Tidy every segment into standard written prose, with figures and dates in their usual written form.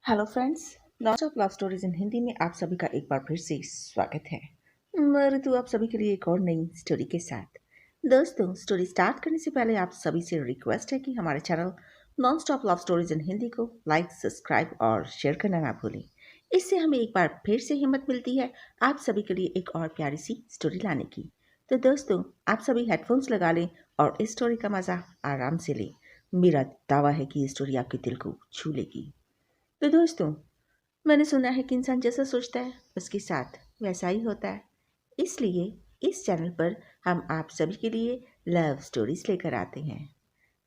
Hello friends, lot of love stories in Hindi में आप सभी का एक बार फिर से स्वागत है। मैं ऋतु आप सभी के लिए एक और नई स्टोरी के साथ। दोस्तों, स्टोरी स्टार्ट करने से पहले आप सभी से रिक्वेस्ट है कि हमारे channel non stop love stories in Hindi को लाइक, सब्सक्राइब और शेयर करना ना भूलें। इससे हमें एक बार फिर से हिम्मत मिलती है आप सभी के लिए एक और प्यारी सी स्टोरी लाने की। तो दोस्तों, आप सभी हेडफोन्स लगा लें और इस स्टोरी का मजा आराम से लें। मेरा दावा है कि ये स्टोरी आपके दिल को छू लेगी। तो दोस्तों, मैंने सुना है कि इंसान जैसा सोचता है उसके साथ वैसा ही होता है। इसलिए इस चैनल पर हम आप सभी के लिए लव स्टोरीज लेकर आते हैं।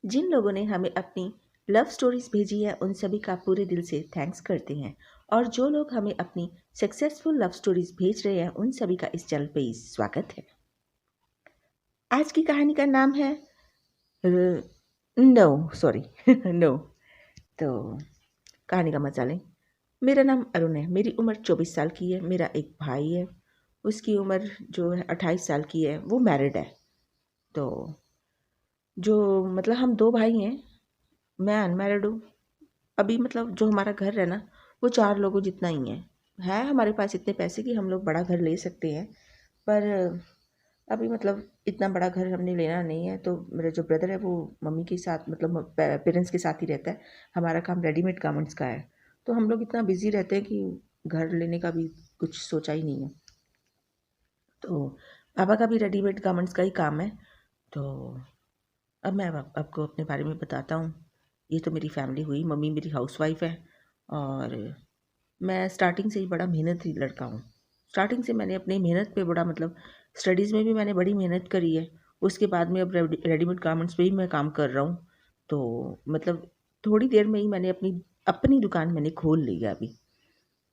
जिन लोगों ने हमें अपनी लव स्टोरीज भेजी है उन सभी का पूरे दिल से थैंक्स करते हैं, और जो लोग हमें अपनी सक्सेसफुल लव स्टोरीज भेज रहे हैं उन सभी का इस चैनल पे स्वागत है। आज की कहानी का नाम है नो सॉरी नो। तो कहानी का मजा लें। मेरा नाम अरुण है। मेरी उम्र 24 साल की है। मेरा एक भाई है, उसकी उम्र जो है 28 साल की है। वो मैरिड है। तो जो मतलब हम दो भाई हैं, मैं अनमैरिड हूँ। अभी मतलब जो हमारा घर है ना, वो 4 लोगों जितना ही है हमारे पास इतने पैसे कि हम लोग बड़ा घर ले सकते हैं। पर अभी मतलब इतना बड़ा घर हमने लेना नहीं है। तो मेरा जो ब्रदर है वो मम्मी के साथ मतलब पेरेंट्स के साथ ही रहता है। हमारा काम रेडीमेड गारमेंट्स का है। तो हम लोग इतना बिजी रहते हैं कि घर लेने का भी कुछ सोचा ही नहीं है। तो पापा का भी रेडीमेड गारमेंट्स का ही काम है। तो अब मैं आपको अपने बारे में बताता हूँ। ये तो मेरी फैमिली हुई। मम्मी मेरी हाउसवाइफ है और मैं स्टार्टिंग से ही बड़ा मेहनती लड़का हूँ। स्टार्टिंग से मैंने अपनी मेहनत पे बड़ा मतलब स्टडीज़ में भी मैंने बड़ी मेहनत करी है। उसके बाद में अब रेडीमेड गारमेंट्स पे ही मैं काम कर रहा हूँ। तो मतलब थोड़ी देर में ही मैंने अपनी अपनी दुकान मैंने खोल ली है अभी।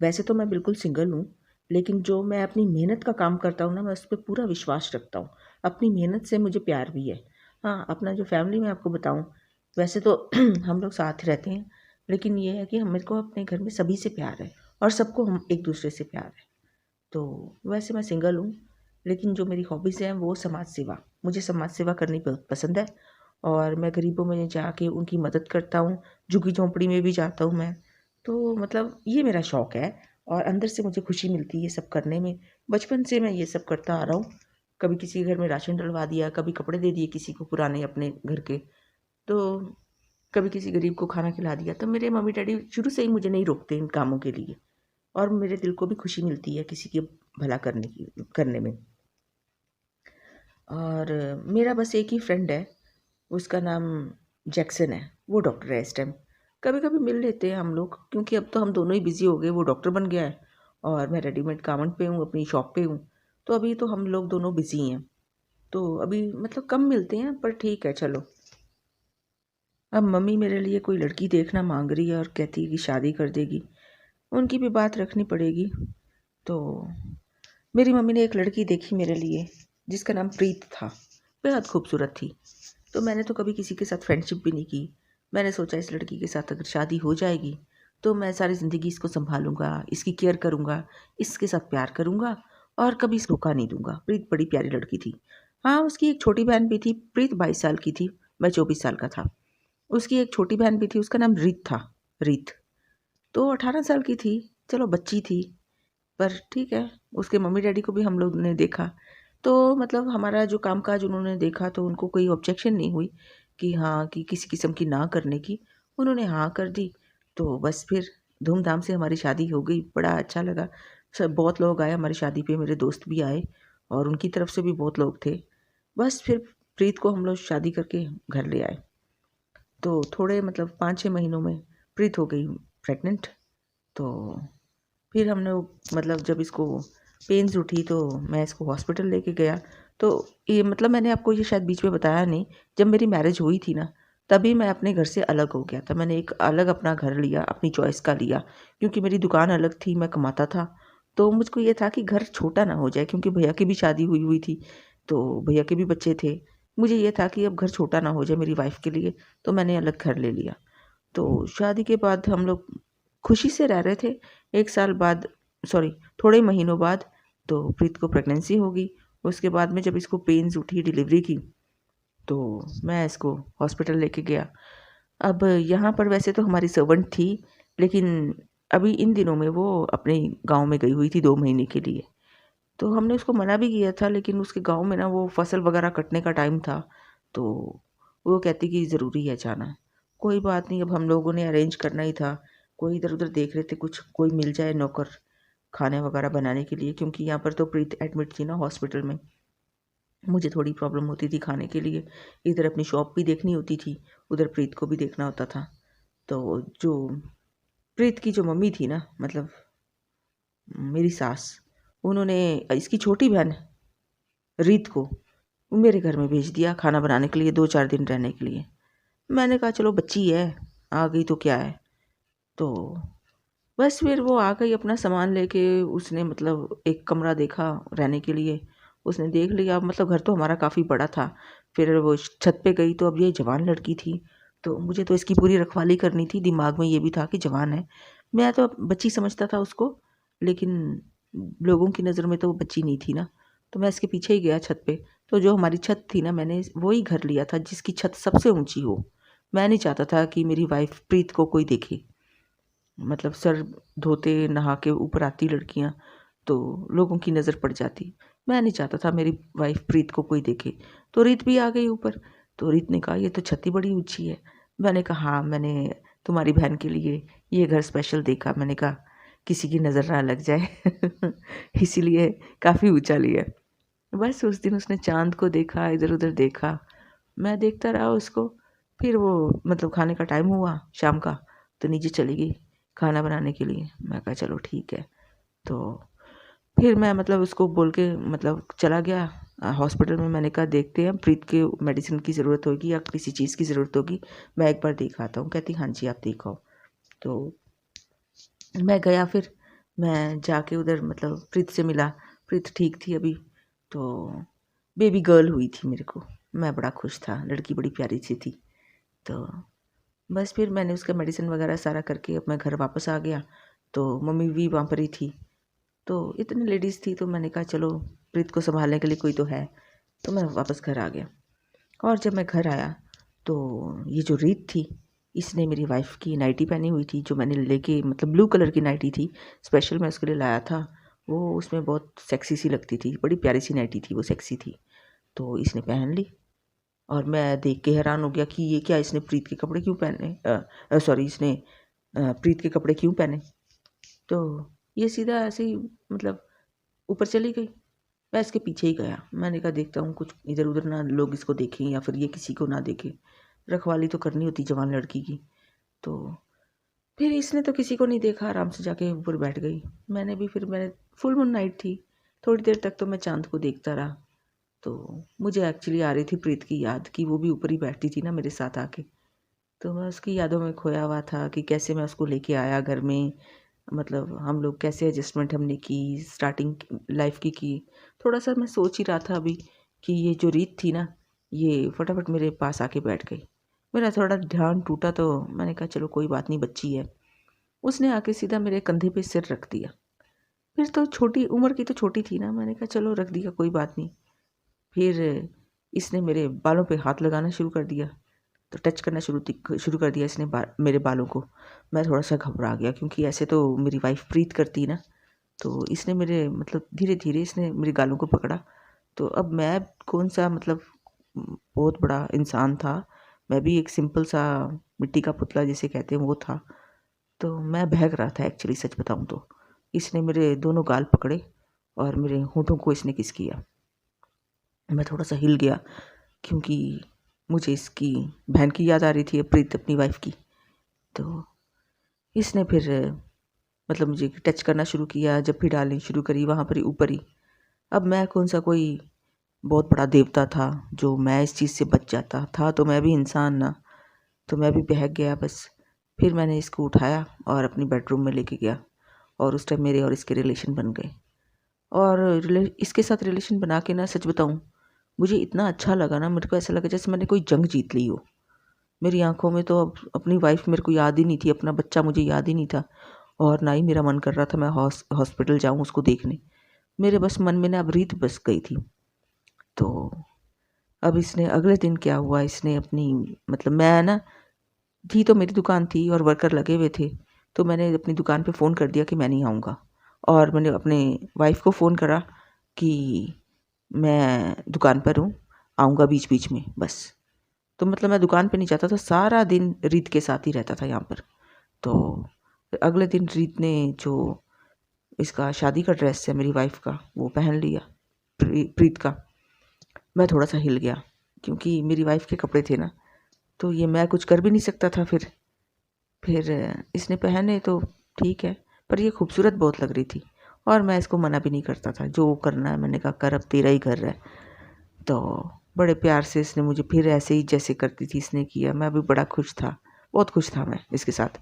वैसे तो मैं बिल्कुल सिंगल हूँ, लेकिन जो मैं अपनी मेहनत का काम करता हूँ ना, मैं उस पर पूरा विश्वास रखता हूँ। अपनी मेहनत से मुझे प्यार भी है। हाँ, अपना जो फैमिली में आपको बताऊँ, वैसे तो हम लोग साथ रहते हैं, लेकिन ये है कि हम मेरे को अपने घर में सभी से प्यार है और सबको हम एक दूसरे से प्यार है। तो वैसे मैं सिंगल हूँ, लेकिन जो मेरी हॉबीज़ हैं वो समाज सेवा। मुझे समाज सेवा करनी बहुत पसंद है और मैं गरीबों में जाके उनकी मदद करता हूँ। झुग्गी झोंपड़ी में भी जाता हूँ मैं। तो मतलब ये मेरा शौक़ है और अंदर से मुझे खुशी मिलती है ये सब करने में। बचपन से मैं ये सब करता आ रहा हूँ। कभी किसी के घर में राशन डलवा दिया, कभी कपड़े दे दिए किसी को पुराने अपने घर के, तो कभी किसी गरीब को खाना खिला दिया। तो मेरे मम्मी डैडी शुरू से ही मुझे नहीं रोकते इन कामों के लिए, और मेरे दिल को भी खुशी मिलती है किसी के भला करने में। और मेरा बस एक ही फ्रेंड है, उसका नाम जैक्सन है। वो डॉक्टर है इस टाइम। कभी कभी मिल लेते हैं हम लोग, क्योंकि अब तो हम दोनों ही बिजी हो गए। वो डॉक्टर बन गया है और मैं रेडीमेड गारमेंट पे हूँ, अपनी शॉप पे हूँ। तो अभी तो हम लोग दोनों बिजी हैं। तो अभी मतलब कम मिलते हैं, पर ठीक है चलो। अब मम्मी मेरे लिए कोई लड़की देखना मांग रही है और कहती है कि शादी कर देगी। उनकी भी बात रखनी पड़ेगी। तो मेरी मम्मी ने एक लड़की देखी मेरे लिए, जिसका नाम प्रीत था। बेहद खूबसूरत थी। तो मैंने तो कभी किसी के साथ फ्रेंडशिप भी नहीं की। मैंने सोचा इस लड़की के साथ अगर शादी हो जाएगी तो मैं सारी ज़िंदगी इसको संभालूंगा, इसकी केयर करूंगा, इसके साथ प्यार करूंगा और कभी इसको धोखा नहीं दूंगा। प्रीत बड़ी प्यारी लड़की थी। हाँ, उसकी एक छोटी बहन भी थी। प्रीत 22 साल की थी, मैं 24 साल का था। उसकी एक छोटी बहन भी थी, उसका नाम रीत था। रीत तो 18 साल की थी। चलो बच्ची थी, पर ठीक है। उसके मम्मी डैडी को भी हम लोग ने देखा। तो मतलब हमारा जो कामकाज उन्होंने देखा तो उनको कोई ऑब्जेक्शन नहीं हुई कि हाँ, कि किसी किस्म की ना करने की। उन्होंने हाँ कर दी। तो बस फिर धूमधाम से हमारी शादी हो गई। बड़ा अच्छा लगा। सब बहुत लोग आए हमारी शादी पे। मेरे दोस्त भी आए और उनकी तरफ से भी बहुत लोग थे। बस फिर प्रीत को हम लोग शादी करके घर ले आए। तो थोड़े मतलब 5-6 महीनों में प्रीत हो गई प्रेग्नेंट। तो फिर हमने मतलब जब इसको पेन्स उठी तो मैं इसको हॉस्पिटल लेके गया। तो ये मतलब मैंने आपको ये शायद बीच में बताया नहीं। जब मेरी मैरिज हुई थी ना, तभी मैं अपने घर से अलग हो गया था। मैंने एक अलग अपना घर लिया, अपनी चॉइस का लिया, क्योंकि मेरी दुकान अलग थी, मैं कमाता था। तो मुझको ये था कि घर छोटा ना हो जाए, क्योंकि भैया की भी शादी हुई हुई थी। तो भैया के भी बच्चे थे। मुझे ये था कि अब घर छोटा ना हो जाए मेरी वाइफ के लिए। तो मैंने अलग घर ले लिया। तो शादी के बाद हम लोग खुशी से रह रहे थे। 1 साल बाद, सॉरी, थोड़े महीनों बाद तो प्रीत को प्रेगनेंसी हो गई। उसके बाद में जब इसको पेन्स उठी डिलीवरी की, तो मैं इसको हॉस्पिटल लेके गया। अब यहाँ पर वैसे तो हमारी सर्वेंट थी, लेकिन अभी इन दिनों में वो अपने गाँव में गई हुई थी 2 महीने के लिए। तो हमने उसको मना भी किया था, लेकिन उसके गाँव में ना वो फसल वगैरह कटने का टाइम था, तो वो कहती कि ज़रूरी है जाना। कोई बात नहीं, अब हम लोगों ने अरेंज करना ही था। कोई इधर-उधर देख रहे थे कुछ कोई मिल जाए नौकर खाने वगैरह बनाने के लिए, क्योंकि यहाँ पर तो प्रीत एडमिट थी ना हॉस्पिटल में। मुझे थोड़ी प्रॉब्लम होती थी खाने के लिए, इधर अपनी शॉप भी देखनी होती थी, उधर प्रीत को भी देखना होता था। तो जो प्रीत की जो मम्मी थी ना, मतलब मेरी सास, उन्होंने इसकी छोटी बहन रीत को मेरे घर में भेज दिया खाना बनाने के लिए 2-4 दिन रहने के लिए। मैंने कहा चलो बच्ची है, आ गई तो क्या है। तो बस फिर वो आ गई अपना सामान लेके। उसने मतलब एक कमरा देखा रहने के लिए, उसने देख लिया। मतलब घर तो हमारा काफ़ी बड़ा था। फिर वो छत पे गई, तो अब ये जवान लड़की थी, तो मुझे तो इसकी पूरी रखवाली करनी थी। दिमाग में ये भी था कि जवान है, मैं तो बच्ची समझता था उसको, लेकिन लोगों की नज़र में तो वो बच्ची नहीं थी ना। तो मैं इसके पीछे ही गया छत पे। तो जो हमारी छत थी ना, मैंने वही घर लिया था जिसकी छत सबसे ऊंची हो। मैं नहीं चाहता था कि मेरी वाइफ प्रीत को कोई देखे। मतलब सर धोते नहा के ऊपर आती लड़कियां, तो लोगों की नज़र पड़ जाती। मैं नहीं चाहता था मेरी वाइफ प्रीत को कोई देखे। तो रीत भी आ गई ऊपर। तो रीत ने कहा ये तो छत ही बड़ी ऊंची है। मैंने कहा हाँ, मैंने तुम्हारी बहन के लिए ये घर स्पेशल देखा। मैंने कहा किसी की नज़र ना लग जाए इसीलिए काफ़ी ऊंचा लिया। बस उस दिन उसने चांद को देखा, इधर उधर देखा, मैं देखता रहा उसको। फिर वो मतलब खाने का टाइम हुआ शाम का, तो नीचे चली गई खाना बनाने के लिए। मैं कहा चलो ठीक है। तो फिर मैं मतलब उसको बोल के मतलब चला गया हॉस्पिटल में। मैंने कहा देखते हैं प्रीत के मेडिसिन की ज़रूरत होगी या किसी चीज़ की ज़रूरत होगी, मैं एक बार देख आता हूँ। कहती हाँ जी आप देखो। तो मैं गया, फिर मैं जाके उधर मतलब प्रीत से मिला। प्रीत ठीक थी अभी, तो बेबी गर्ल हुई थी मेरे को। मैं बड़ा खुश था, लड़की बड़ी प्यारी सी थी। तो बस फिर मैंने उसका मेडिसिन वगैरह सारा करके अब मैं घर वापस आ गया। तो मम्मी भी वहाँ पर ही थी, तो इतनी लेडीज़ थी, तो मैंने कहा चलो प्रीत को संभालने के लिए कोई तो है। तो मैं वापस घर आ गया। और जब मैं घर आया, तो ये जो रीत थी, इसने मेरी वाइफ़ की नाइटी पहनी हुई थी, जो मैंने लेके मतलब ब्लू कलर की नाइटी थी, स्पेशल मैं उसके लिए लाया था। वो उसमें बहुत सेक्सी सी लगती थी, बड़ी प्यारी सी नाइटी थी, वो सेक्सी थी। तो इसने पहन ली, और मैं देख के हैरान हो गया कि ये क्या, इसने प्रीत के कपड़े क्यों पहने, सॉरी इसने प्रीत के कपड़े क्यों पहने। तो ये सीधा ऐसे ही मतलब ऊपर चली गई। मैं इसके पीछे ही गया। मैंने कहा देखता हूँ कुछ इधर उधर ना लोग इसको देखें, या फिर ये किसी को ना देखे, रखवाली तो करनी होती जवान लड़की की। तो फिर इसने तो किसी को नहीं देखा, आराम से जाके ऊपर बैठ गई। मैंने फुल मून नाइट थी, थोड़ी देर तक तो मैं चांद को देखता रहा। तो मुझे एक्चुअली आ रही थी प्रीत की याद, कि वो भी ऊपर ही बैठती थी ना मेरे साथ आके। तो मैं उसकी यादों में खोया हुआ था कि कैसे मैं उसको लेके आया घर में, मतलब हम लोग कैसे एडजस्टमेंट हमने की, स्टार्टिंग लाइफ की। थोड़ा सा मैं सोच ही रहा था अभी कि ये जो रीत थी ना, ये फटाफट मेरे पास आके बैठ गई। मेरा थोड़ा ध्यान टूटा, तो मैंने कहा चलो कोई बात नहीं, बच्ची है। उसने आके सीधा मेरे कंधे पे सिर रख दिया। फिर तो छोटी उम्र की तो छोटी थी ना, मैंने कहा चलो रख दिया कोई बात नहीं। फिर इसने मेरे बालों पे हाथ लगाना शुरू कर दिया, तो टच करना शुरू कर दिया इसने मेरे बालों को। मैं थोड़ा सा घबरा गया, क्योंकि ऐसे तो मेरी वाइफ प्रीत करती ना। तो इसने मेरे मतलब धीरे धीरे इसने मेरे गालों को पकड़ा। तो अब मैं कौन सा मतलब बहुत बड़ा इंसान था, मैं भी एक सिंपल सा मिट्टी का पुतला जिसे कहते हैं वो था। तो मैं बहक रहा था एक्चुअली, सच बताऊं तो। इसने मेरे दोनों गाल पकड़े और मेरे होठों को इसने किस किया। मैं थोड़ा सा हिल गया, क्योंकि मुझे इसकी बहन की याद आ रही थी, प्रीत अपनी वाइफ की। तो इसने फिर मतलब मुझे टच करना शुरू किया, जब भी डालनी शुरू करी वहाँ पर ही ऊपर ही। अब मैं कौन सा कोई बहुत बड़ा देवता था जो मैं इस चीज़ से बच जाता था, तो मैं भी इंसान ना। तो मैं भी बहक गया बस। फिर मैंने इसको उठाया और अपनी बेडरूम में लेके गया, और उस टाइम मेरे और इसके रिलेशन बन गए। और इसके साथ रिलेशन बना के ना, सच बताऊँ, मुझे इतना अच्छा लगा ना, मेरे को ऐसा लगा जैसे मैंने कोई जंग जीत ली हो। मेरी आंखों में तो अब अपनी वाइफ मेरे को याद ही नहीं थी, अपना बच्चा मुझे याद ही नहीं था, और ना ही मेरा मन कर रहा था मैं हॉस्पिटल जाऊँ उसको देखने। मेरे बस मन में ना अब रीत बस गई थी। तो अब इसने अगले दिन क्या हुआ, इसने अपनी मतलब मैं ना थी, तो मेरी दुकान थी और वर्कर लगे हुए थे। तो मैंने अपनी दुकान पे फ़ोन कर दिया कि मैं नहीं आऊँगा, और मैंने अपने वाइफ़ को फ़ोन करा कि मैं दुकान पर हूँ, आऊँगा बीच-बीच में बस। तो मतलब मैं दुकान पे नहीं जाता था, सारा दिन रीत के साथ ही रहता था यहाँ पर। तो अगले दिन रीत ने जो इसका शादी का ड्रेस है मेरी वाइफ़ का, वो पहन लिया, प्रीत का। मैं थोड़ा-सा हिल गया क्योंकि मेरी वाइफ़ के कपड़े थे ना, तो ये मैं कुछ कर भी नहीं सकता था फिर। फिर इसने पहने तो ठीक है, पर ये खूबसूरत बहुत लग रही थी और मैं इसको मना भी नहीं करता था, जो करना है मैंने कहा कर, अब तेरा ही घर है। तो बड़े प्यार से इसने मुझे फिर ऐसे ही जैसे करती थी इसने किया, मैं भी बड़ा खुश था, बहुत खुश था मैं इसके साथ।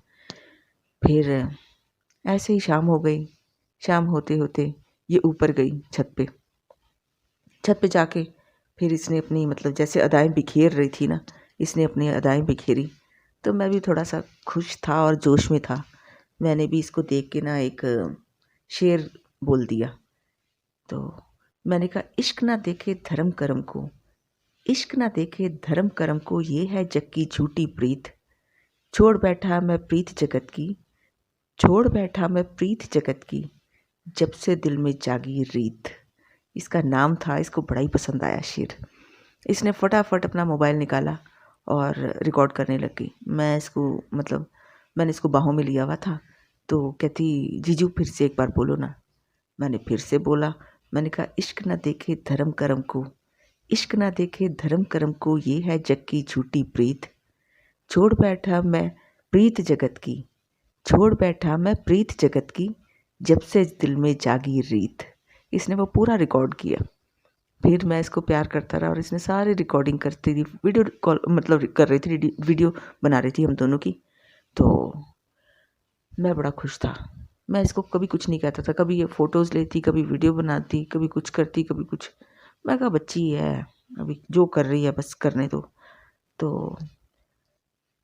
फिर ऐसे ही शाम हो गई, शाम होते-होते ये ऊपर गई छत पे। छत पे जाके फिर इसने अपनी मतलब जैसे अदाएँ बिखेर रही थी ना, इसने अपनी अदाएँ बिखेरी, तो मैं भी थोड़ा-सा खुश था और जोश में था। मैंने भी इसको देख के ना एक शेर बोल दिया। तो मैंने कहा, इश्क ना देखे धर्म करम को, इश्क ना देखे धर्म करम को, ये है जग की झूठी प्रीत। छोड़ बैठा मैं प्रीत जगत की, छोड़ बैठा मैं प्रीत जगत की, जब से दिल में जागी रीत। इसका नाम था, इसको बड़ा ही पसंद आया शेर। इसने फटाफट अपना मोबाइल निकाला और रिकॉर्ड करने लग गई। मैं इसको मतलब मैंने इसको बाहों में लिया हुआ था, तो कहती जीजू फिर से एक बार बोलो ना। मैंने फिर से बोला, मैंने कहा इश्क ना देखे धर्म करम को, इश्क ना देखे धर्म करम को, ये है जग की झूठी प्रीत। छोड़ बैठा मैं प्रीत जगत की, छोड़ बैठा मैं प्रीत जगत की, जब से दिल में जागी रीत। इसने वो पूरा रिकॉर्ड किया। फिर मैं इसको प्यार करता रहा और इसने सारी रिकॉर्डिंग करती थी, वीडियो कॉल मतलब कर रही थी, वीडियो बना रही थी हम दोनों की। तो मैं बड़ा खुश था। मैं इसको कभी कुछ नहीं कहता था, कभी ये फ़ोटोज़ लेती, कभी वीडियो बनाती, कभी कुछ करती, कभी कुछ। मैं कहा बच्ची है, अभी जो कर रही है बस करने दो। तो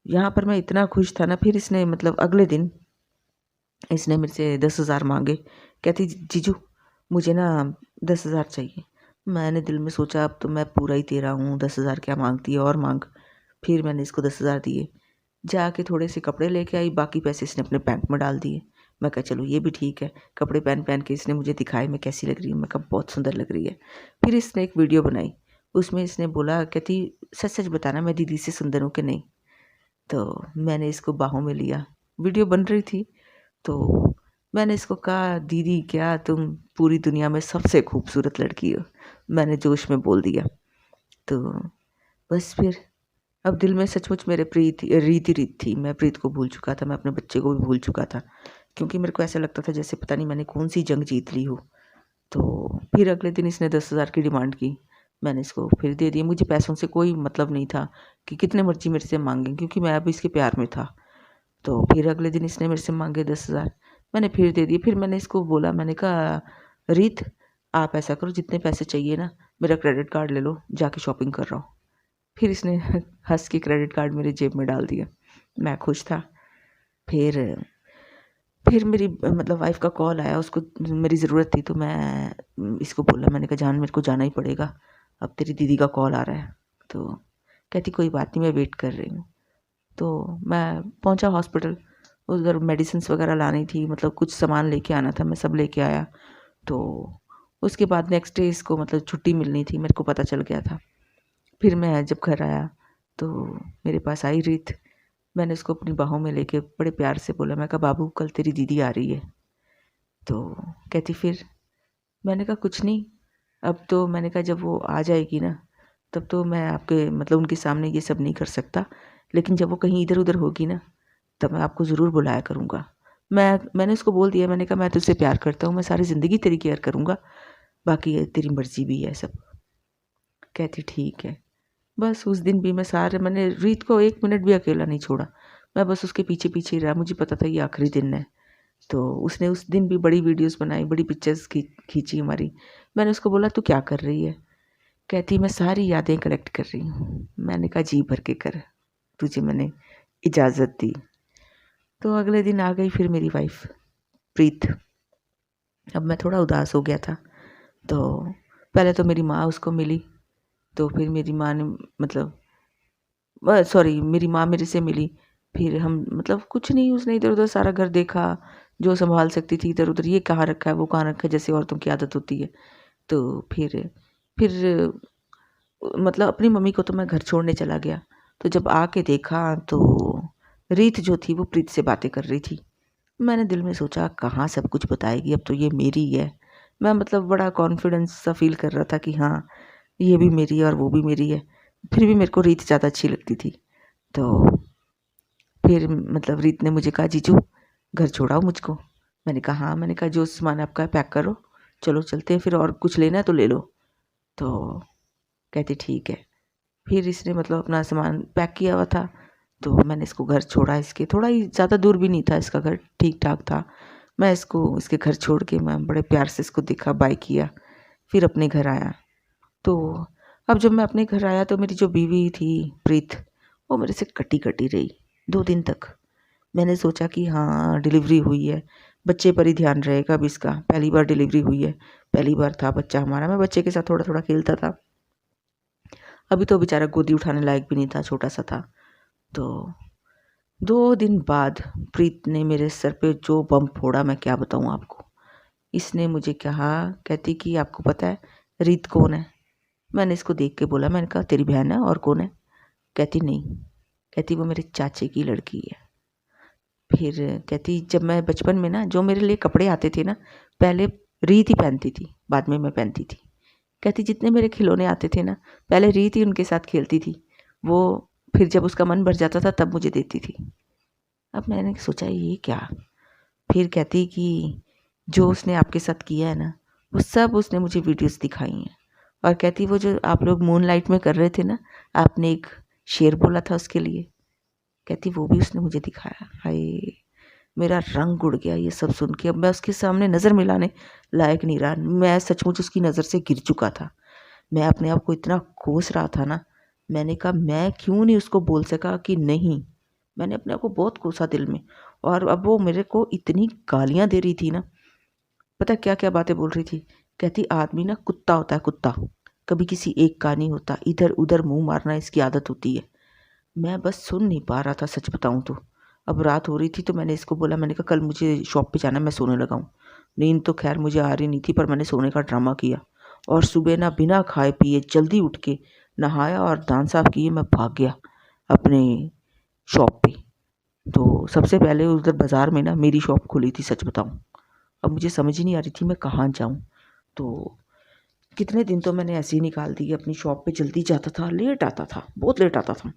यहाँ पर मैं इतना खुश था ना, फिर इसने मतलब अगले दिन इसने मेरे से 10,000 माँगे। कहती जीजू मुझे ना 10,000 चाहिए। मैंने दिल में सोचा अब तो मैं पूरा ही तेरा हूँ, 10,000 क्या माँगती है और माँग। फिर मैंने इसको 10,000 दिए। जाके थोड़े से कपड़े लेके आई, बाकी पैसे इसने अपने बैंक में डाल दिए। मैं कहा चलो ये भी ठीक है। कपड़े पहन के इसने मुझे दिखाए मैं कैसी लग रही हूँ। मैं कहा बहुत सुंदर लग रही है। फिर इसने एक वीडियो बनाई, उसमें इसने बोला, कहती सच-सच बताना मैं दीदी से सुंदर हूँ कि नहीं? तो मैंने इसको बाहों में लिया। वीडियो बन रही थी, तो मैंने इसको कहा दीदी क्या तुम पूरी दुनिया में सबसे खूबसूरत लड़की हो। मैंने जोश में बोल दिया। तो बस फिर अब दिल में सचमुच मेरे रीत ही रीत थी। मैं प्रीत को भूल चुका था, मैं अपने बच्चे को भी भूल चुका था। क्योंकि मेरे को ऐसा लगता था जैसे पता नहीं मैंने कौन-सी जंग जीत ली हो। तो फिर अगले दिन इसने 10,000 की डिमांड की। मैंने इसको फिर दे दिए। मुझे पैसों से कोई मतलब नहीं था कि कितने मर्ज़ी मेरे से माँगे, क्योंकि मैं अब इसके प्यार में था। तो फिर अगले दिन इसने मेरे से माँगे 10,000, मैंने फिर दे दिए। फिर मैंने इसको बोला, मैंने कहा रीत आप ऐसा करो, जितने पैसे चाहिए ना मेरा क्रेडिट कार्ड ले लो, जाके शॉपिंग कर रहा हूँ। फिर इसने हँस के क्रेडिट कार्ड मेरी जेब में डाल दिया। मैं खुश था। फिर फिर मेरी मतलब वाइफ़ का कॉल आया, उसको मेरी ज़रूरत थी, तो मैं इसको बोला, मैंने कहा जान मेरे को जाना ही पड़ेगा, अब तेरी दीदी का कॉल आ रहा है। तो कहती कोई बात नहीं, मैं वेट कर रही हूँ। तो मैं पहुंचा हॉस्पिटल, उधर मेडिसिन्स वगैरह लानी थी, मतलब कुछ सामान लेके आना था, मैं सब लेके आया। तो उसके बाद नेक्स्ट डे इसको मतलब छुट्टी मिलनी थी, मेरे को पता चल गया था। फिर मैं जब घर आया तो मेरे पास आई रीत। मैंने उसको अपनी बाहों में लेके बड़े प्यार से बोला, मैं कहा बाबू कल तेरी दीदी आ रही है। तो कहती फिर? मैंने कहा कुछ नहीं, अब तो मैंने कहा जब वो आ जाएगी ना तब तो मैं आपके मतलब उनके सामने ये सब नहीं कर सकता, लेकिन जब वो कहीं इधर उधर होगी ना तब मैं आपको ज़रूर बुलाया करूँगा। मैंने उसको बोल दिया, मैंने कहा मैं तुझसे प्यार करता हूँ, मैं सारी ज़िंदगी तेरी केयर करूँगा, बाकी ये तेरी मर्ज़ी भी है सब। कहती ठीक है। बस उस दिन भी मैंने रीत को 1 मिनट भी अकेला नहीं छोड़ा। मैं बस उसके पीछे-पीछे ही रहा, मुझे पता था ये आखिरी दिन है। तो उसने उस दिन भी बड़ी वीडियोज़ बनाई, बड़ी पिक्चर्स खींची हमारी। मैंने उसको बोला तू क्या कर रही है? कहती मैं सारी यादें कलेक्ट कर रही हूँ। मैंने कहा जी भर के कर, तुझे मैंने इजाज़त दी। तो अगले दिन आ गई फिर मेरी वाइफ़ प्रीत। अब मैं थोड़ा उदास हो गया था। तो पहले तो मेरी माँ उसको मिली, तो फिर मेरी माँ ने मतलब सॉरी मेरी माँ मेरे से मिली। फिर हम मतलब कुछ नहीं, उसने इधर उधर सारा घर देखा, जो संभाल सकती थी इधर उधर, ये कहाँ रखा है वो कहाँ रखा है, जैसे औरतों की आदत होती है। तो फिर मतलब अपनी मम्मी को तो मैं घर छोड़ने चला गया। तो जब आके देखा तो रीत जो थी वो प्रीत से बातें कर रही थी। मैंने दिल में सोचा कहाँ सब कुछ बताएगी, अब तो ये मेरी है। मैं मतलब बड़ा कॉन्फिडेंस सा फील कर रहा था कि हाँ, ये भी मेरी है और वो भी मेरी है। फिर भी मेरे को रीत ज़्यादा अच्छी लगती थी। तो फिर मतलब रीत ने मुझे कहा, जीजू घर छोड़ाओ मुझको। मैंने कहा हाँ। मैंने कहा जो सामान आपका है पैक करो, चलो चलते हैं, फिर और कुछ लेना है तो ले लो। तो कहती ठीक है। फिर इसने मतलब अपना सामान पैक किया हुआ था, तो मैंने इसको घर छोड़ा। इसके थोड़ा ही ज़्यादा दूर भी नहीं था, इसका घर ठीक ठाक था। मैं इसको इसके घर छोड़ के मैं बड़े प्यार से इसको देखा, बाय किया, फिर अपने घर आया। तो अब जब मैं अपने घर आया तो मेरी जो बीवी थी प्रीत, वो मेरे से कटी कटी रही 2 दिन तक। मैंने सोचा कि हाँ डिलीवरी हुई है, बच्चे पर ही ध्यान रहेगा अब इसका, पहली बार डिलीवरी हुई है, पहली बार था बच्चा हमारा। मैं बच्चे के साथ थोड़ा थोड़ा खेलता था, अभी तो बेचारा गोदी उठाने लायक भी नहीं था, छोटा सा था। तो 2 दिन बाद प्रीत ने मेरे सर पे जो बम फोड़ा मैं क्या बताऊँ आपको। इसने मुझे कहा, कहती कि आपको पता है रीत कौन है? मैंने इसको देख के बोला, मैंने कहा तेरी बहन है और कौन है? कहती नहीं, कहती वो मेरे चाचे की लड़की है। फिर कहती जब मैं बचपन में ना जो मेरे लिए कपड़े आते थे ना, पहले रीत ही पहनती थी, बाद में मैं पहनती थी। कहती जितने मेरे खिलौने आते थे ना, पहले रीत ही उनके साथ खेलती थी, वो फिर जब उसका मन भर जाता था तब मुझे देती थी। अब मैंने सोचा ये क्या। फिर कहती कि जो उसने आपके साथ किया है ना, वो सब उसने मुझे वीडियोस दिखाई हैं। और कहती वो जो आप लोग मून लाइट में कर रहे थे ना, आपने एक शेर बोला था उसके लिए, कहती वो भी उसने मुझे दिखाया। हाय, मेरा रंग उड़ गया ये सब सुन के। अब मैं उसके सामने नज़र मिलाने लायक नहीं रहा, मैं सचमुच उसकी नज़र से गिर चुका था। मैं अपने आप को इतना कोस रहा था ना, मैंने कहा मैं क्यों नहीं उसको बोल सका कि नहीं। मैंने अपने आप को बहुत कोसा दिल में। और अब वो मेरे को इतनी गालियाँ दे रही थी ना, पता क्या क्या बातें बोल रही थी। कहती आदमी ना कुत्ता होता है, कुत्ता कभी किसी एक का नहीं होता, इधर उधर मुंह मारना इसकी आदत होती है। मैं बस सुन नहीं पा रहा था, सच बताऊं तो। अब रात हो रही थी तो मैंने इसको बोला, मैंने कहा कल मुझे शॉप पे जाना है, मैं सोने लगा हूँ। नींद तो खैर मुझे आ रही नहीं थी, पर मैंने सोने का ड्रामा किया। और सुबह ना बिना खाए पिए जल्दी उठ के नहाया और दांत साफ किए मैं भाग गया अपने शॉप पे। तो सबसे पहले उधर बाज़ार में ना मेरी शॉप खुली थी, सच बताऊं। अब मुझे समझ ही नहीं आ रही थी मैं कहाँ जाऊं। तो कितने दिन तो मैंने ऐसे ही निकाल दिए, अपनी शॉप पे जल्दी जाता था, लेट आता था, बहुत लेट आता था।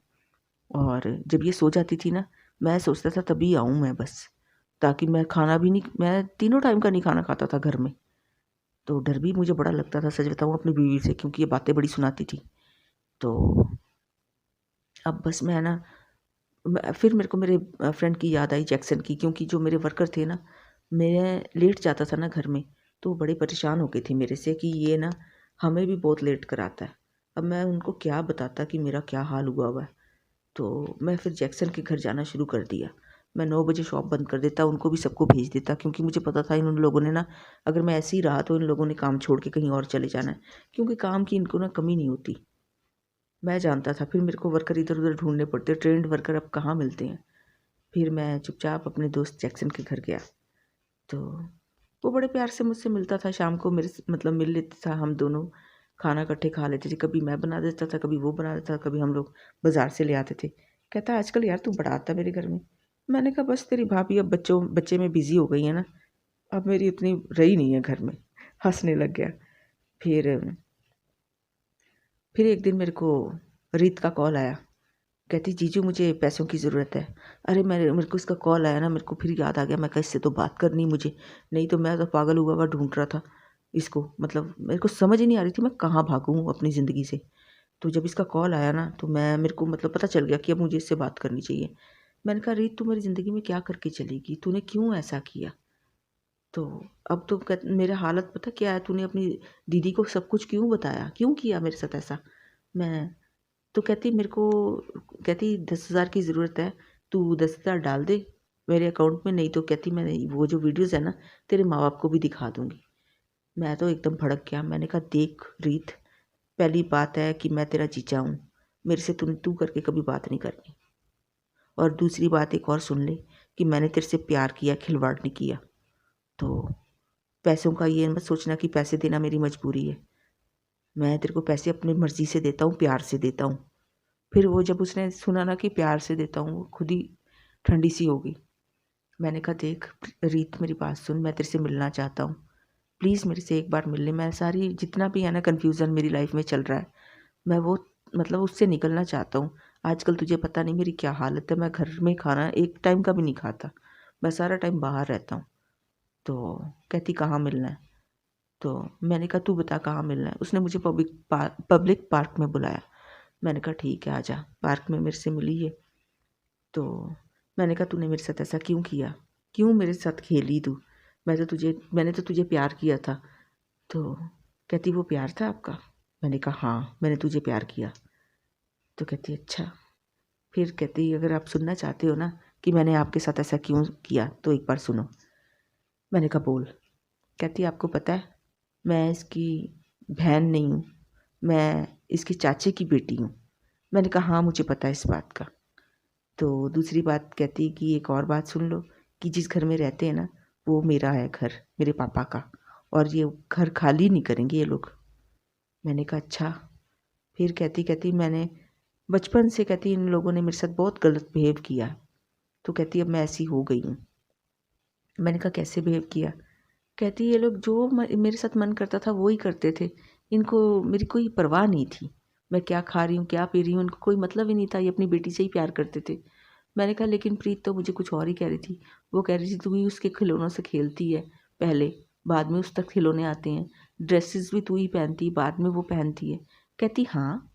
और जब ये सो जाती थी ना, मैं सोचता था तभी आऊँ मैं बस, ताकि मैं खाना भी नहीं, मैं तीनों टाइम का नहीं खाना खाता था घर में। तो डर भी मुझे बड़ा लगता था, सच बताऊँ, अपनी बीवी से, क्योंकि ये बातें बड़ी सुनाती थी। तो अब बस मैं ना फिर मेरे को मेरे फ्रेंड की याद आई, जैक्सन की, क्योंकि जो मेरे वर्कर थे ना, मैं लेट जाता था ना घर में, तो वो बड़े परेशान हो गए थे मेरे से कि ये ना हमें भी बहुत लेट कराता है। अब मैं उनको क्या बताता कि मेरा क्या हाल हुआ हुआ है। तो मैं फिर जैक्सन के घर जाना शुरू कर दिया। मैं 9 बजे शॉप बंद कर देता, उनको भी सबको भेज देता, क्योंकि मुझे पता था इन लोगों ने ना, अगर मैं ऐसे ही रहा तो इन लोगों ने काम छोड़ के कहीं और चले जाना है, क्योंकि काम की इनको ना कमी नहीं होती। मैं जानता था फिर मेरे को वर्कर इधर उधर ढूंढने पड़ते, ट्रेंड वर्कर अब कहाँ मिलते हैं। फिर मैं चुपचाप अपने दोस्त जैक्सन के घर गया। तो वो बड़े प्यार से मुझसे मिलता था, शाम को मेरे मतलब मिल लेता था, हम दोनों खाना इकट्ठे खा लेते थे। कभी मैं बना देता था, कभी वो बना देता था, कभी हम लोग बाज़ार से ले आते थे। कहता आजकल यार तू बड़ा आता मेरे घर में। मैंने कहा बस तेरी भाभी अब बच्चे में बिज़ी हो गई है ना, अब मेरी उतनी रही नहीं है घर में। हंसने लग गया। फिर फिर एक दिन मेरे को रीत का कॉल आया, कहती जीजू मुझे पैसों की ज़रूरत है। अरे मेरे को इसका कॉल आया ना, मेरे को फिर याद आ गया, मैं कहा इससे तो बात करनी मुझे, नहीं तो मैं तो पागल हुआ ढूंढ रहा था इसको। मतलब मेरे को समझ ही नहीं आ रही थी मैं कहाँ भागूँ अपनी ज़िंदगी से। तो जब इसका कॉल आया ना, तो मेरे को मतलब पता चल गया कि अब मुझे इससे बात करनी चाहिए। मैंने कहा रीत तू मेरी ज़िंदगी में क्या करके चलेगी, तूने क्यों ऐसा किया? तो अब तो मेरा हालत पता क्या है, तूने अपनी दीदी को सब कुछ क्यों बताया, क्यों किया मेरे साथ ऐसा? मैं तो कहती मेरे को, कहती 10,000 की ज़रूरत है, तू 10,000 डाल दे मेरे अकाउंट में, नहीं तो कहती मैं वो जो वीडियोज़ है ना तेरे माँ बाप को भी दिखा दूँगी। मैं तो एकदम भड़क गया। मैंने कहा देख रीत, पहली बात है कि मैं तेरा जीजा हूँ, मेरे से तू करके कभी बात नहीं करनी। और दूसरी बात एक और सुन ले कि मैंने तेरे से प्यार किया, खिलवाड़ नहीं किया। तो पैसों का ये मत सोचना कि पैसे देना मेरी मजबूरी है। मैं तेरे को पैसे अपनी मर्ज़ी से देता हूँ, प्यार से देता हूँ। फिर वो जब उसने सुना ना कि प्यार से देता हूँ, वो खुद ही ठंडी सी हो गई। मैंने कहा देख रीत, मेरी बात सुन, मैं तेरे से मिलना चाहता हूँ, प्लीज़ मेरे से एक बार मिल ले। मैं सारी जितना भी है ना कन्फ्यूज़न मेरी लाइफ में चल रहा है, मैं वो मतलब उससे निकलना चाहता हूँ। आजकल तुझे पता नहीं मेरी क्या हालत है, मैं घर में खाना एक टाइम का भी नहीं खाता, मैं सारा टाइम बाहर रहता हूँ। तो कहती कहाँ मिलना है? तो मैंने कहा तू बता कहाँ मिलना है? उसने मुझे पब्लिक पार्क में बुलाया। मैंने कहा ठीक है आजा, पार्क में मेरे से मिली है। तो मैंने कहा तूने मेरे साथ ऐसा क्यों किया, क्यों मेरे साथ खेली तू? मैंने तो तुझे प्यार किया था। तो कहती वो प्यार था आपका? मैंने कहा हाँ, मैंने तुझे प्यार किया। तो कहती अच्छा। फिर कहती अगर आप सुनना चाहते हो ना कि मैंने आपके साथ ऐसा क्यों किया तो एक बार सुनो। मैंने कहा बोल। कहती आपको पता है मैं इसकी बहन नहीं हूँ, मैं इसके चाचे की बेटी हूँ। मैंने कहा हाँ मुझे पता है इस बात का। तो दूसरी बात कहती कि एक और बात सुन लो कि जिस घर में रहते हैं ना वो मेरा है घर, मेरे पापा का, और ये घर खाली नहीं करेंगे ये लोग। मैंने कहा अच्छा। फिर कहती कहती मैंने बचपन से कहती इन लोगों ने मेरे साथ बहुत गलत बिहेव किया। तो कहती अब मैं ऐसी हो गई हूँ। मैंने कहा कैसे बिहेव किया? कहती ये लोग जो मेरे साथ मन करता था वो ही करते थे, इनको मेरी कोई परवाह नहीं थी, मैं क्या खा रही हूँ क्या पी रही हूँ इनको कोई मतलब ही नहीं था, ये अपनी बेटी से ही प्यार करते थे। मैंने कहा लेकिन प्रीत तो मुझे कुछ और ही कह रही थी। वो कह रही थी तू ही उसके खिलौनों से खेलती है पहले, बाद में उस तक खिलौने आते हैं, ड्रेसेस भी तू ही पहनती, बाद में वो पहनती है। कहती हाँ।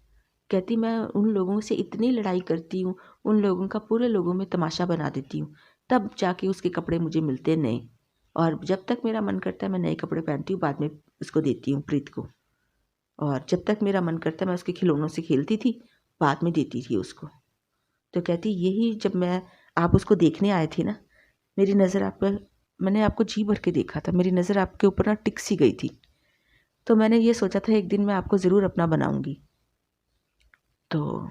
कहती मैं उन लोगों से इतनी लड़ाई करती हूँ, उन लोगों का पूरे लोगों में तमाशा बना देती हूँ, तब जाके उसके कपड़े मुझे मिलते हैं नए, और जब तक मेरा मन करता है मैं नए कपड़े पहनती हूँ, बाद में उसको देती हूँ प्रीत को। और जब तक मेरा मन करता है मैं उसके खिलौनों से खेलती थी, बाद में देती थी उसको। तो कहती यही जब मैं आप उसको देखने आए थे ना, मेरी नज़र आप पर, मैंने आपको जी भर के देखा था, मेरी नज़र आपके ऊपर ना टिक सी गई थी। तो मैंने ये सोचा था एक दिन मैं आपको ज़रूर अपना बनाऊंगी। तो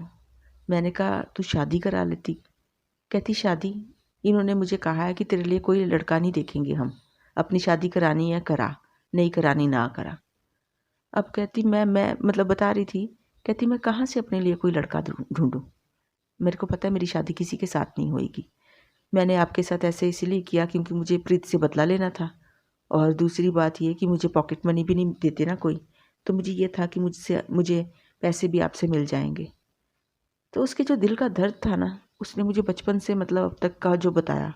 मैंने कहा तू शादी करा लेती। कहती शादी, इन्होंने मुझे कहा है कि तेरे लिए कोई लड़का नहीं देखेंगे हम, अपनी शादी करानी है करा, नहीं करानी ना करा। अब कहती मैं मतलब बता रही थी, कहती मैं कहाँ से अपने लिए कोई लड़का ढूंढूं, मेरे को पता है मेरी शादी किसी के साथ नहीं होएगी। मैंने आपके साथ ऐसे इसलिए किया क्योंकि मुझे प्रीत से बदला लेना था, और दूसरी बात ये कि मुझे पॉकेट मनी भी नहीं देते ना कोई, तो मुझे ये था कि मुझे पैसे भी आपसे मिल जाएंगे। तो उसके जो दिल का दर्द था ना, उसने मुझे बचपन से मतलब अब तक का जो बताया,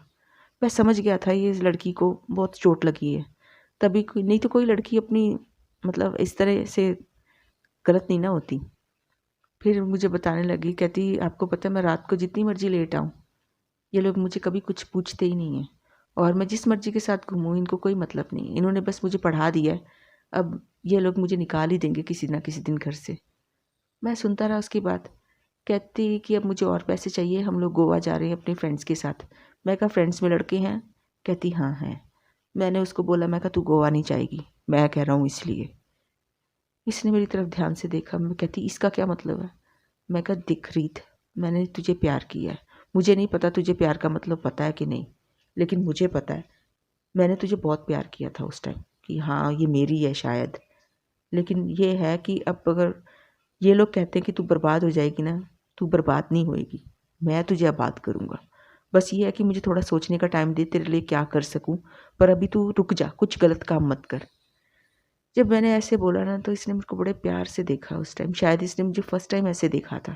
मैं समझ गया था ये इस लड़की को बहुत चोट लगी है। तभी कोई नहीं तो कोई लड़की अपनी मतलब इस तरह से गलत नहीं ना होती। फिर मुझे बताने लगी, कहती आपको पता है मैं रात को जितनी मर्जी लेट आऊँ, ये लोग मुझे कभी कुछ पूछते ही नहीं हैं, और मैं जिस मर्जी के साथ घूमूँ इनको कोई मतलब नहीं, इन्होंने बस मुझे पढ़ा दिया है, अब ये लोग मुझे निकाल ही देंगे किसी ना किसी दिन घर से। मैं सुनता रहा उसकी बात। कहती कि अब मुझे और पैसे चाहिए, हम लोग गोवा जा रहे हैं अपने फ्रेंड्स के साथ। मैं कहा फ्रेंड्स में लड़के हैं? कहती हाँ हैं। मैंने उसको बोला, मैं कहा तू गोवा नहीं जाएगी, मैं कह रहा हूँ इसलिए। इसने मेरी तरफ ध्यान से देखा, मैं कहती इसका क्या मतलब है? मैं कहा दिख रीत, मैंने तुझे प्यार किया है, मुझे नहीं पता तुझे प्यार का मतलब पता है कि नहीं, लेकिन मुझे पता है मैंने तुझे बहुत प्यार किया था उस टाइम, कि हाँ ये मेरी है शायद। लेकिन ये है कि अब अगर ये लोग कहते हैं कि तू बर्बाद हो जाएगी ना, तू बर्बाद नहीं होएगी, मैं तुझे आबाद करूँगा। बस ये है कि मुझे थोड़ा सोचने का टाइम दे, तेरे लिए क्या कर सकूँ, पर अभी तू रुक जा, कुछ गलत काम मत कर। जब मैंने ऐसे बोला ना तो इसने मुझको बड़े प्यार से देखा उस टाइम, शायद इसने मुझे फर्स्ट टाइम ऐसे देखा था,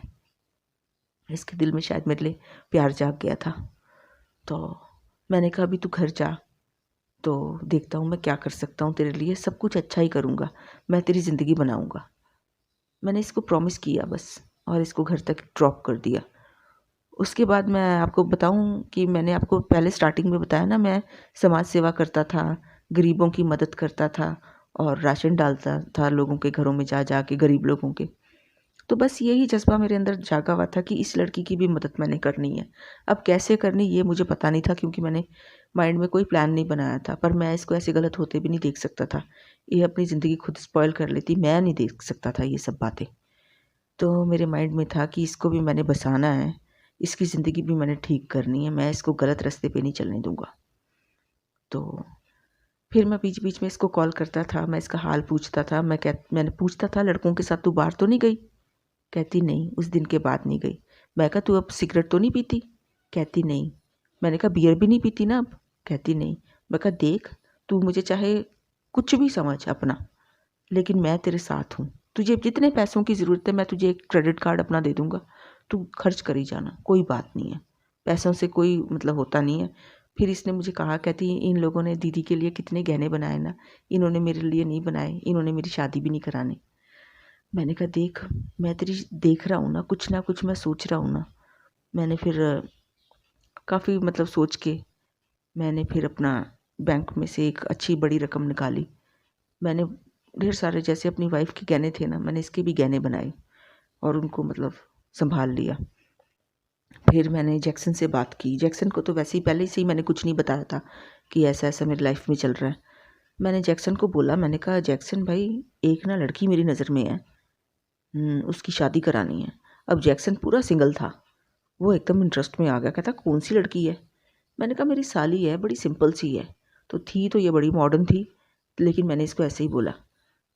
इसके दिल में शायद मेरे लिए प्यार जाग गया था। तो मैंने कहा अभी तू घर जा, तो देखता हूँ मैं क्या कर सकता हूँ तेरे लिए, सब कुछ अच्छा ही करूँगा, मैं तेरी ज़िंदगी बनाऊँगा। मैंने इसको प्रॉमिस किया बस, और इसको घर तक ड्रॉप कर दिया। उसके बाद मैं आपको बताऊं कि मैंने आपको पहले स्टार्टिंग में बताया ना, मैं समाज सेवा करता था, गरीबों की मदद करता था, और राशन डालता था लोगों के घरों में जा जा के, गरीब लोगों के। तो बस यही जज्बा मेरे अंदर जागा हुआ था कि इस लड़की की भी मदद मैंने करनी है। अब कैसे करनी ये मुझे पता नहीं था, क्योंकि मैंने माइंड में कोई प्लान नहीं बनाया था, पर मैं इसको ऐसे गलत होते भी नहीं देख सकता था। ये अपनी ज़िंदगी खुद स्पॉइल कर लेती, मैं नहीं देख सकता था ये सब बातें। तो मेरे माइंड में था कि इसको भी मैंने बसाना है, इसकी ज़िंदगी भी मैंने ठीक करनी है, मैं इसको गलत रास्ते पे नहीं चलने दूँगा। तो फिर मैं बीच बीच में इसको कॉल करता था, मैं इसका हाल पूछता था। मैंने पूछता था, लड़कों के साथ तू बाहर तो नहीं गई? कहती नहीं, उस दिन के बाद नहीं गई। मैं कहा तू अब सिगरेट तो नहीं पीती? कहती नहीं। मैंने कहा बियर भी नहीं पीती ना अब? कहती नहीं। मैं कहा देख, तू मुझे चाहे कुछ भी समझ अपना, लेकिन मैं तेरे साथ हूँ। तुझे जितने पैसों की ज़रूरत है मैं तुझे एक क्रेडिट कार्ड अपना दे दूँगा, तू खर्च करी जाना, कोई बात नहीं है। पैसों से कोई मतलब होता नहीं है। फिर इसने मुझे कहा, कहती इन लोगों ने दीदी के लिए कितने गहने बनाए ना, इन्होंने मेरे लिए नहीं बनाए, इन्होंने मेरी शादी भी नहीं करानी। मैंने कहा देख, मैं तेरी देख रहा हूँ ना कुछ मैं सोच रहा हूँ ना। मैंने फिर काफ़ी मतलब सोच के मैंने फिर अपना बैंक में से एक अच्छी बड़ी रकम निकाली। मैंने ढेर सारे, जैसे अपनी वाइफ़ के गहने थे ना, मैंने इसके भी गहने बनाए और उनको मतलब सँभाल लिया। फिर मैंने जैक्सन से बात की। जैक्सन को तो वैसे ही पहले से ही मैंने कुछ नहीं बताया था कि ऐसा-ऐसा मेरी लाइफ़ में चल रहा है। मैंने जैक्सन को बोला, मैंने कहा जैक्सन भाई, एक ना लड़की मेरी नज़र में है, उसकी शादी करानी है। अब जैक्सन पूरा सिंगल था, वो एकदम इंटरेस्ट में आ गया, कहता कौन सी लड़की है? मैंने कहा मेरी साली है, बड़ी सिंपल सी है। तो ये बड़ी मॉडर्न थी, लेकिन मैंने इसको ऐसे ही बोला।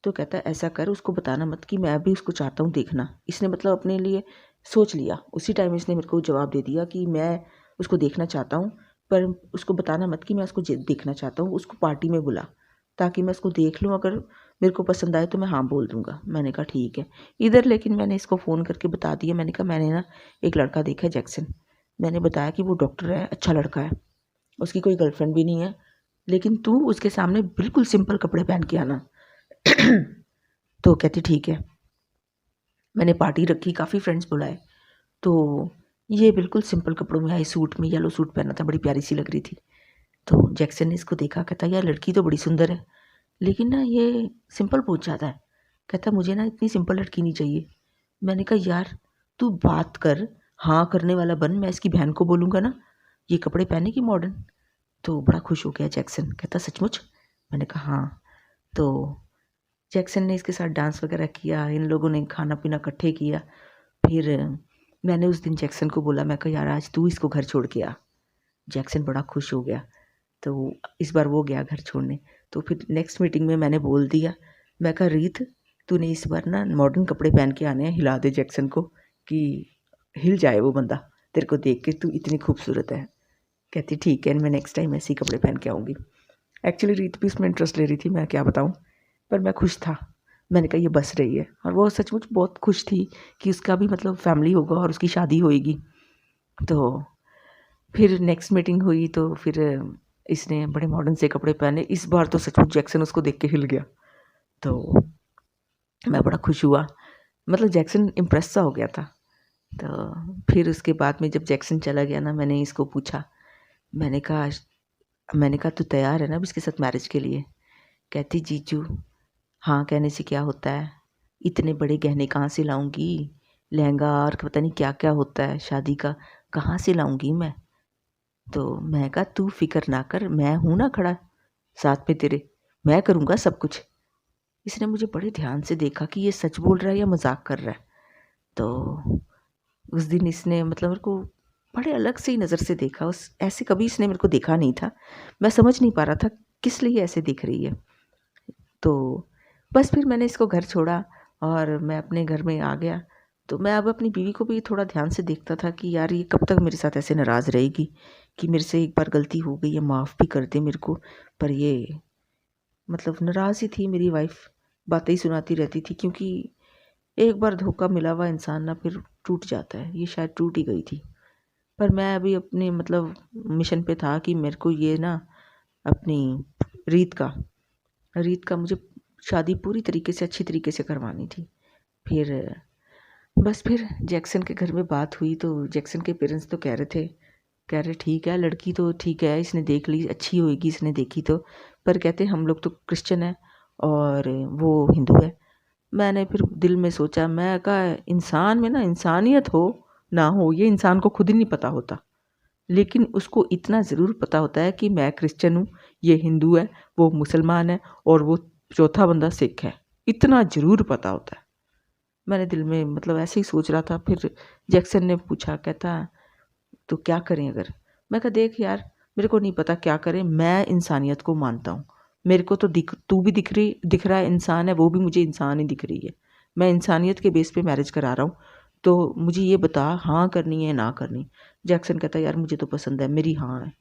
तो कहता है ऐसा कर, उसको बताना मत कि मैं भी उसको चाहता हूँ देखना। इसने मतलब अपने लिए सोच लिया, उसी टाइम इसने मेरे को जवाब दे दिया कि मैं उसको देखना चाहता हूँ, पर उसको बताना मत कि मैं उसको देखना चाहता हूँ, उसको पार्टी में बुला, ताकि मैं उसको देख लूँ, अगर मेरे को पसंद आए तो मैं हाँ बोल दूँगा। मैंने कहा ठीक है। इधर लेकिन मैंने इसको फ़ोन करके बता दिया, मैंने कहा मैंने ना एक लड़का देखा है जैक्सन। मैंने बताया कि वो डॉक्टर है, अच्छा लड़का है, उसकी कोई गर्लफ्रेंड भी नहीं है, लेकिन तू उसके सामने बिल्कुल सिंपल कपड़े पहन के आना। तो कहती ठीक है। मैंने पार्टी रखी, काफ़ी फ्रेंड्स बुलाए, तो ये बिल्कुल सिंपल कपड़ों में आई, सूट में, येलो सूट पहना था, बड़ी प्यारी सी लग रही थी। तो जैक्सन ने इसको देखा, कहता यार लड़की तो बड़ी सुंदर है, लेकिन ना ये सिंपल बहुत ज़्यादा है। कहता मुझे ना इतनी सिंपल लड़की नहीं चाहिए। मैंने कहा यार तू बात कर, हाँ करने वाला बन, मैं इसकी बहन को बोलूँगा ना ये कपड़े पहनेगी मॉडर्न। तो बड़ा खुश हो गया जैक्सन, कहता सचमुच? मैंने कहा हाँ। तो जैक्सन ने इसके साथ डांस वगैरह किया, इन लोगों ने खाना पीना इकट्ठे किया। फिर मैंने उस दिन जैक्सन को बोला, मैं कहा यार आज तू इसको घर छोड़ के आ। जैक्सन बड़ा खुश हो गया, तो इस बार वो गया घर छोड़ने। तो फिर नेक्स्ट मीटिंग में मैंने बोल दिया, मैं कहा रीत तूने इस बार ना मॉडर्न कपड़े पहन के आने हैं, हिला दे जैक्सन को कि हिल जाए वो बंदा तेरे को देख के, तू इतनी खूबसूरत है। कहती ठीक है, मैं नेक्स्ट टाइम ऐसे ही कपड़े पहन के आऊँगी। एक्चुअली रीत भी इसमें इंटरेस्ट ले रही थी, मैं क्या बताऊँ, पर मैं खुश था। मैंने कहा ये बस रही है, और वो सचमुच बहुत खुश थी कि उसका भी मतलब फैमिली होगा और उसकी शादी होएगी। तो फिर नेक्स्ट मीटिंग हुई, तो फिर इसने बड़े मॉडर्न से कपड़े पहने। इस बार तो सचमुच जैक्सन उसको देख के हिल गया, तो मैं बड़ा खुश हुआ, मतलब जैक्सन इम्प्रेस सा हो गया था। तो फिर उसके बाद में जब जैक्सन चला गया ना, मैंने इसको पूछा, मैंने कहा तू तैयार है ना अब इसके साथ मैरिज के लिए? कहती जीजू हाँ कहने से क्या होता है, इतने बड़े गहने कहाँ से लाऊंगी, लहंगा और पता नहीं क्या क्या होता है शादी का, कहाँ से लाऊंगी मैं? तो मैं कहा तू फिक्र ना कर, मैं हूँ ना खड़ा साथ में तेरे, मैं करूँगा सब कुछ। इसने मुझे बड़े ध्यान से देखा कि ये सच बोल रहा है या मजाक कर रहा है। तो उस दिन इसने मतलब मेरे को बड़े अलग से ही नज़र से देखा, उस ऐसे कभी इसने मेरे को देखा नहीं था। मैं समझ नहीं पा रहा था किस लिए ऐसे दिख रही है। तो बस फिर मैंने इसको घर छोड़ा और मैं अपने घर में आ गया। तो मैं अब अपनी बीवी को भी थोड़ा ध्यान से देखता था कि यार ये कब तक मेरे साथ ऐसे नाराज़ रहेगी, कि मेरे से एक बार गलती हो गई है, माफ़ भी कर दे मेरे को। पर ये मतलब नाराज़ ही थी मेरी वाइफ़, बातें ही सुनाती रहती थी, क्योंकि एक बार धोखा मिला हुआ इंसान ना फिर टूट जाता है, ये शायद टूट ही गई थी। पर मैं अभी अपने मतलब मिशन पे था कि मेरे को ये ना अपनी रीत का मुझे शादी पूरी तरीके से अच्छी तरीके से करवानी थी। फिर बस फिर जैक्सन के घर में बात हुई, तो जैक्सन के पेरेंट्स तो कह रहे ठीक है, लड़की तो ठीक है, इसने देख ली, अच्छी होएगी इसने देखी तो, पर कहते हम लोग तो क्रिश्चियन है और वो हिंदू है। मैंने फिर दिल में सोचा, मैं कहा इंसान में ना इंसानियत हो ना हो ये इंसान को खुद ही नहीं पता होता, लेकिन उसको इतना ज़रूर पता होता है कि मैं क्रिश्चियन हूँ, ये हिंदू है, वो मुसलमान है और वो चौथा बंदा सिख है, इतना ज़रूर पता होता है। मैंने दिल में मतलब ऐसे ही सोच रहा था। फिर जैक्सन ने पूछा, कहता तो क्या करें अगर? मैं कहा देख यार, मेरे को नहीं पता क्या करें, मैं इंसानियत को मानता हूँ। मेरे को तो तू भी दिख रहा है इंसान है, वो भी मुझे इंसान ही दिख रही है। मैं इंसानियत के बेस पे मैरिज करा रहा हूँ, तो मुझे ये बता हाँ करनी है ना करनी। जैक्सन कहता है यार मुझे तो पसंद है, मेरी हाँ है।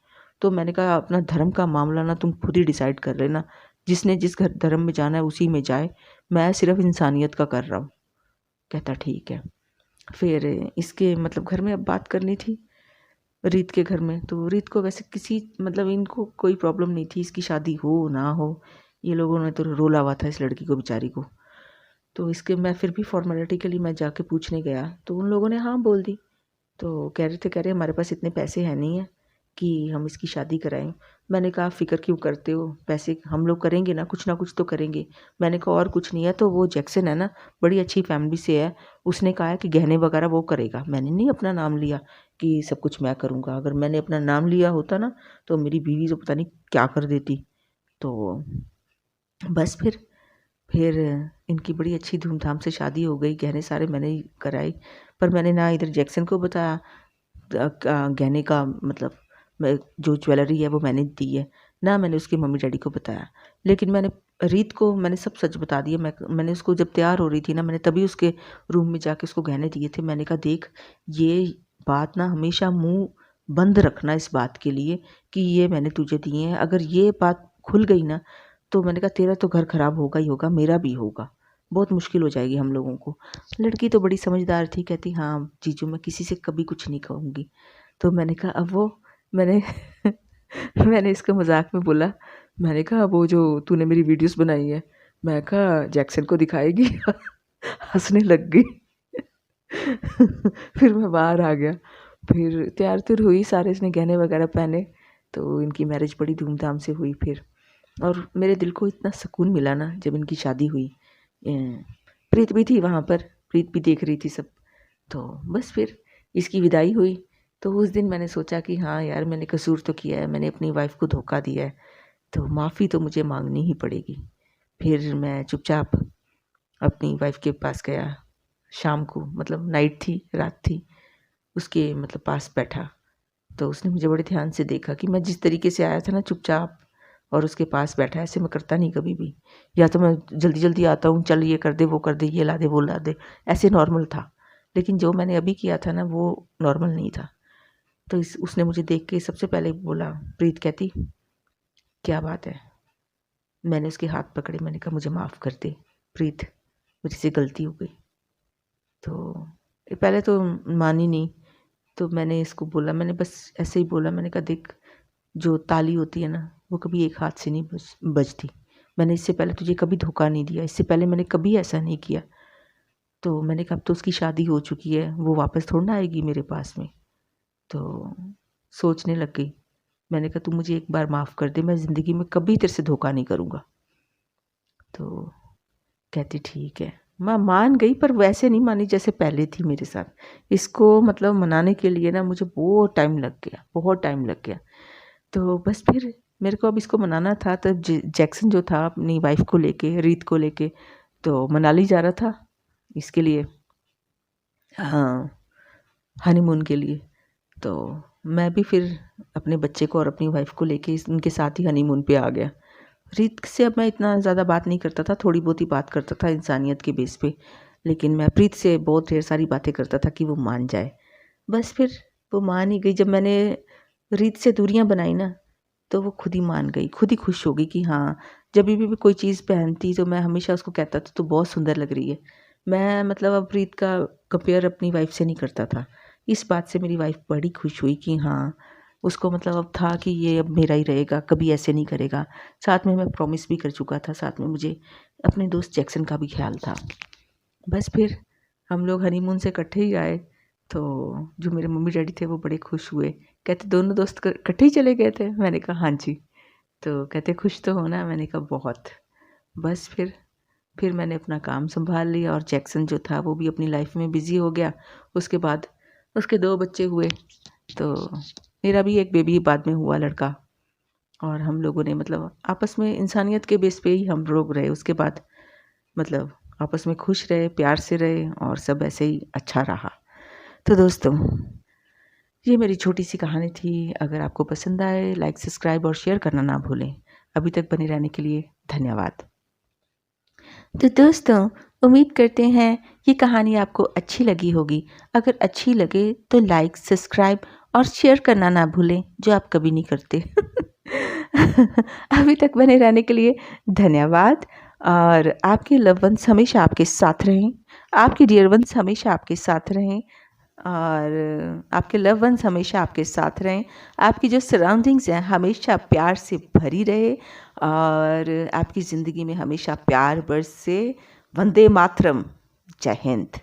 तो मैंने कहा अपना धर्म का मामला ना तुम खुद ही डिसाइड कर लेना, जिसने जिस घर धर्म में जाना है उसी में जाए, मैं सिर्फ इंसानियत का कर रहा हूँ। कहता ठीक है। फिर इसके मतलब घर में अब बात करनी थी रीत के घर में, तो रीत को वैसे किसी मतलब इनको कोई प्रॉब्लम नहीं थी इसकी शादी हो ना हो। ये लोगों ने तो रोला हुआ था इस लड़की को बेचारी को। तो इसके मैं फिर भी फॉर्मेलिटी के लिए मैं जाके पूछने गया तो उन लोगों ने हाँ बोल दी। तो कह रहे हमारे पास इतने पैसे हैं नहीं है कि हम इसकी शादी कराएं। मैंने कहा फ़िक्र क्यों करते हो, पैसे हम लोग करेंगे ना कुछ तो करेंगे। मैंने कहा और कुछ नहीं है तो वो जैक्सन है ना, बड़ी अच्छी फैमिली से है, उसने कहा है कि गहने वगैरह वो करेगा। मैंने नहीं अपना नाम लिया कि सब कुछ मैं करूँगा। अगर मैंने अपना नाम लिया होता ना तो मेरी बीवी तो पता नहीं क्या कर देती। तो बस फिर इनकी बड़ी अच्छी धूमधाम से शादी हो गई, गहने सारे मैंने ही कराए। पर मैंने ना इधर जैक्सन को बताया गहने का मतलब मैं जो ज्वेलरी है वो मैंने दी है, ना मैंने उसके मम्मी डैडी को बताया। लेकिन मैंने रीत को मैंने सब सच बता दिया। मैंने उसको जब तैयार हो रही थी ना, मैंने तभी उसके रूम में जाके उसको गहने दिए थे। मैंने कहा देख, ये बात ना हमेशा मुँह बंद रखना इस बात के लिए कि ये मैंने तुझे दिए हैं। अगर ये बात खुल गई ना तो मैंने कहा तेरा तो घर खराब होगा ही होगा, मेरा भी होगा, बहुत मुश्किल हो जाएगी हम लोगों को। लड़की तो बड़ी समझदार थी, कहती हाँ जीजू मैं किसी से कभी कुछ नहीं कहूँगी। तो मैंने कहा अब वो मैंने मैंने इसको मजाक में बोला, मैंने कहा वो जो तूने मेरी वीडियोस बनाई है, मैं कहा जैक्सन को दिखाएगी। हंसने लग गई। फिर मैं बाहर आ गया। फिर तैयार तुर हुई, सारे इसने गहने वगैरह पहने, तो इनकी मैरिज बड़ी धूमधाम से हुई फिर। और मेरे दिल को इतना सुकून मिला ना जब इनकी शादी हुई। प्रीत भी थी वहाँ पर, प्रीत भी देख रही थी सब। तो बस फिर इसकी विदाई हुई। तो उस दिन मैंने सोचा कि हाँ यार मैंने कसूर तो किया है, मैंने अपनी वाइफ को धोखा दिया है, तो माफ़ी तो मुझे मांगनी ही पड़ेगी। फिर मैं चुपचाप अपनी वाइफ के पास गया शाम को, मतलब नाइट थी, रात थी, उसके मतलब पास बैठा। तो उसने मुझे बड़े ध्यान से देखा कि मैं जिस तरीके से आया था ना चुपचाप और उसके पास बैठा, ऐसे मैं करता नहीं कभी भी। या तो मैं जल्दी जल्दी आता हूँ, चल ये कर दे वो कर दे, ये ला दे वो ला दे, ऐसे नॉर्मल था। लेकिन जो मैंने अभी किया था ना वो नॉर्मल नहीं था। तो उसने मुझे देख के सबसे पहले बोला, प्रीत कहती क्या बात है। मैंने उसके हाथ पकड़े, मैंने कहा मुझे माफ़ कर दे प्रीत, मुझसे गलती हो गई। तो पहले तो मानी नहीं। तो मैंने इसको बोला, मैंने बस ऐसे ही बोला, मैंने कहा देख, जो ताली होती है ना वो कभी एक हाथ से नहीं बजती। मैंने इससे पहले तुझे कभी धोखा नहीं दिया, इससे पहले मैंने कभी ऐसा नहीं किया। तो मैंने कहा अब तो उसकी शादी हो चुकी है, वो वापस थोड़ा ना आएगी मेरे पास में। तो सोचने लग गई। मैंने कहा तू मुझे एक बार माफ़ कर दे, मैं ज़िंदगी में कभी तेरे से धोखा नहीं करूँगा। तो कहती ठीक है। मैं मान गई, पर वैसे नहीं मानी जैसे पहले थी मेरे साथ। इसको मतलब मनाने के लिए ना मुझे बहुत टाइम लग गया, बहुत टाइम लग गया। तो बस फिर मेरे को अब इसको मनाना था। तो जैक्सन जो था अपनी वाइफ को लेके, रीत को लेके, तो मनाली जा रहा था इसके लिए, हाँ, हनीमून के लिए। तो मैं भी फिर अपने बच्चे को और अपनी वाइफ को लेके इनके साथ ही हनीमून पे आ गया। रीत से अब मैं इतना ज़्यादा बात नहीं करता था, थोड़ी बहुत ही बात करता था इंसानियत के बेस पे। लेकिन मैं प्रीत से बहुत ढेर सारी बातें करता था कि वो मान जाए। बस फिर वो मान ही गई। जब मैंने रीत से दूरियां बनाई ना तो वो खुद ही मान गई, खुद ही खुश हो गई कि हाँ, जब भी कोई चीज़ पहनती तो मैं हमेशा उसको कहता था तो बहुत सुंदर लग रही है। मैं मतलब अब रीत का कंपेयर अपनी वाइफ से नहीं करता था। इस बात से मेरी वाइफ बड़ी खुश हुई कि हाँ, उसको मतलब अब था कि ये अब मेरा ही रहेगा, कभी ऐसे नहीं करेगा। साथ में मैं प्रॉमिस भी कर चुका था, साथ में मुझे अपने दोस्त जैक्सन का भी ख्याल था। बस फिर हम लोग हनीमून से इकट्ठे ही आए। तो जो मेरे मम्मी डैडी थे वो बड़े खुश हुए, कहते दोनों दोस्त इकट्ठे ही चले गए थे। मैंने कहा हाँ जी। तो कहते खुश तो हो ना, मैंने कहा बहुत। बस फिर मैंने अपना काम संभाल लिया और जैक्सन जो था वो भी अपनी लाइफ में बिज़ी हो गया। उसके बाद उसके 2 बच्चे हुए। तो मेरा भी एक बेबी बाद में हुआ, लड़का। और हम लोगों ने मतलब आपस में इंसानियत के बेस पे ही हम लोग रहे। उसके बाद मतलब आपस में खुश रहे, प्यार से रहे और सब ऐसे ही अच्छा रहा। तो दोस्तों, ये मेरी छोटी सी कहानी थी। अगर आपको पसंद आए लाइक, सब्सक्राइब और शेयर करना ना भूलें। अभी तक बने रहने के लिए धन्यवाद। तो दोस्तों, उम्मीद करते हैं ये कहानी आपको अच्छी लगी होगी। अगर अच्छी लगे तो लाइक, सब्सक्राइब और शेयर करना ना भूलें, जो आप कभी नहीं करते। अभी तक बने रहने के लिए धन्यवाद। और आपके लव वन्स हमेशा आपके साथ रहें, आपके डियर वन्स हमेशा आपके साथ रहें और आपके लव वन्स हमेशा आपके साथ रहें। आपकी जो सराउंडिंग्स हैं हमेशा प्यार से भरी रहे और आपकी ज़िंदगी में हमेशा प्यार बरसे। वंदे मातरम। जय हिंद।